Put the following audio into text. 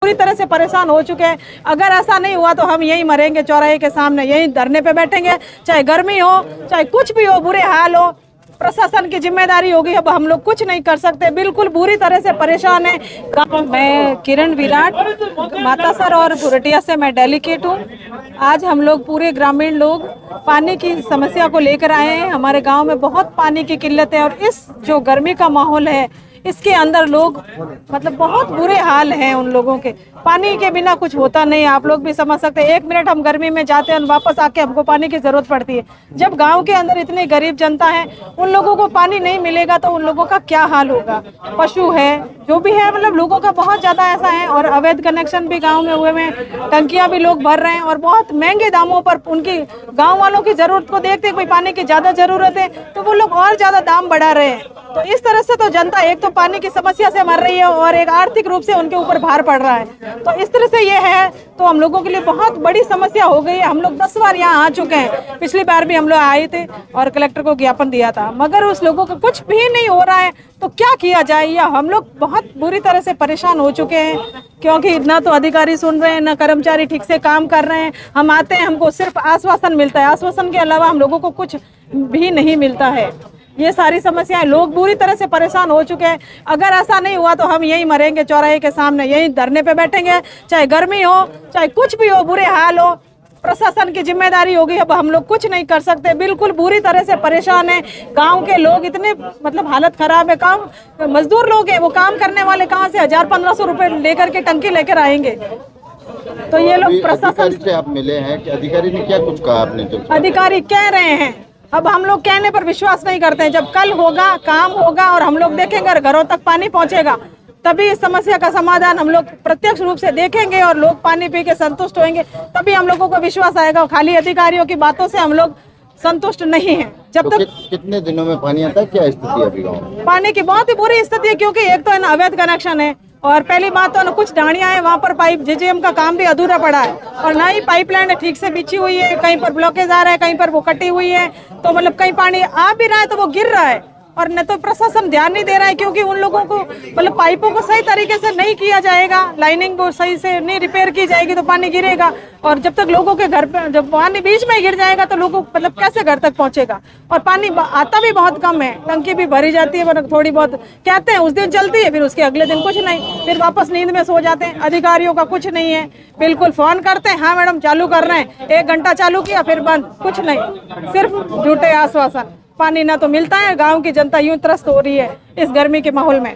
पूरी तरह से परेशान हो चुके हैं। अगर ऐसा नहीं हुआ तो हम यहीं मरेंगे चौराहे के सामने, यहीं धरने पे बैठेंगे, चाहे गर्मी हो चाहे कुछ भी हो, बुरे हाल हो। प्रशासन की जिम्मेदारी होगी, अब हम लोग कुछ नहीं कर सकते, बिल्कुल बुरी तरह से परेशान है। मैं किरण विराट मातासर और गुरटिया से मैं डेलीगेट हूँ। आज हम लोग पूरे ग्रामीण लोग पानी की समस्या को लेकर आए हैं। हमारे गांव में बहुत पानी की किल्लत है और इस जो गर्मी का माहौल है इसके अंदर लोग मतलब बहुत बुरे हाल हैं उन लोगों के। पानी के बिना कुछ होता नहीं, आप लोग भी समझ सकते हैं। 1 मिनट हम गर्मी में जाते हैं और वापस आके हमको पानी की जरूरत पड़ती है। जब गांव के अंदर इतनी गरीब जनता है, उन लोगों को पानी नहीं मिलेगा तो उन लोगों का क्या हाल होगा। पशु है, जो भी है, मतलब लोगों का बहुत ज्यादा ऐसा है। और अवैध कनेक्शन भी गाँव में हुए हैं, टंकियां भी लोग भर रहे हैं और बहुत महंगे दामों पर। उनकी गाँव वालों की जरूरत को देखते कोई पानी की ज्यादा जरूरत है तो वो लोग और ज्यादा दाम बढ़ा रहे हैं। तो इस तरह से तो जनता एक तो पानी की समस्या से मर रही है और एक आर्थिक रूप से उनके ऊपर भार पड़ रहा है। तो इस तरह से ये है तो हम लोगों के लिए बहुत बड़ी समस्या हो गई है। हम लोग 10 बार यहाँ आ चुके हैं, पिछली बार भी हम लोग आए थे और कलेक्टर को ज्ञापन दिया था, मगर उस लोगों का कुछ भी नहीं हो रहा है। तो क्या किया जाए, या हम लोग बहुत बुरी तरह से परेशान हो चुके हैं, क्योंकि ना तो अधिकारी सुन रहे हैं, ना कर्मचारी ठीक से काम कर रहे हैं। हम आते हैं, हमको सिर्फ आश्वासन मिलता है, आश्वासन के अलावा हम लोगों को कुछ भी नहीं मिलता है। ये सारी समस्याएं, लोग बुरी तरह से परेशान हो चुके हैं। अगर ऐसा नहीं हुआ तो हम यहीं मरेंगे चौराहे के सामने, यहीं धरने पे बैठेंगे, चाहे गर्मी हो चाहे कुछ भी हो, बुरे हाल हो। प्रशासन की जिम्मेदारी होगी, अब हम लोग कुछ नहीं कर सकते, बिल्कुल बुरी तरह से परेशान है। गांव के लोग इतने मतलब हालत खराब है। काम मजदूर लोग हैं, वो काम करने वाले कहाँ से 1000-1500 रुपए लेकर के टंकी लेकर आएंगे। तो ये लोग प्रशासन से आप मिले हैं कि अधिकारी ने क्या कुछ कहा आपने? जो अधिकारी कह रहे हैं, अब हम लोग कहने पर विश्वास नहीं करते हैं। जब कल होगा, काम होगा और हम लोग देखेंगे और घरों तक पानी पहुंचेगा, तभी इस समस्या का समाधान हम लोग प्रत्यक्ष रूप से देखेंगे और लोग पानी पी के संतुष्ट होंगे, तभी हम लोगों को विश्वास आएगा। खाली अधिकारियों की बातों से हम लोग संतुष्ट नहीं है। जब तक कितने दिनों में पानी आता है, क्या स्थिति है अभी गाँव में? पानी की बहुत ही बुरी स्थिति है, क्योंकि एक तो अवैध कनेक्शन है और पहली बात तो कुछ डाणियां हैं, वहाँ पर पाइप जेजेएम का काम भी अधूरा पड़ा है और ना ही पाइपलाइन ठीक से बिछी हुई है। कहीं पर ब्लॉकेज आ रहा है, कहीं पर वो कटी हुई है, तो मतलब कहीं पानी आ भी रहा है तो वो गिर रहा है। और न तो प्रशासन ध्यान नहीं दे रहा है, क्योंकि उन लोगों को मतलब पाइपों को सही तरीके से नहीं किया जाएगा, लाइनिंग को सही से नहीं रिपेयर की जाएगी तो पानी गिरेगा। और जब तक लोगों के घर पे जब पानी बीच में गिर जाएगा तो लोगों मतलब कैसे घर तक पहुंचेगा। और पानी आता भी बहुत कम है, टंकी भी भरी जाती है, मतलब थोड़ी बहुत कहते हैं उस दिन चलती है, फिर उसके अगले दिन कुछ नहीं, फिर वापस नींद में सो जाते हैं। अधिकारियों का कुछ नहीं है, बिल्कुल फोन करते हैं, हाँ मैडम चालू कर रहे हैं, 1 घंटा चालू किया फिर बंद, कुछ नहीं, सिर्फ झूठे आश्वासन। पानी ना तो मिलता है, गांव की जनता यूं त्रस्त हो रही है इस गर्मी के माहौल में।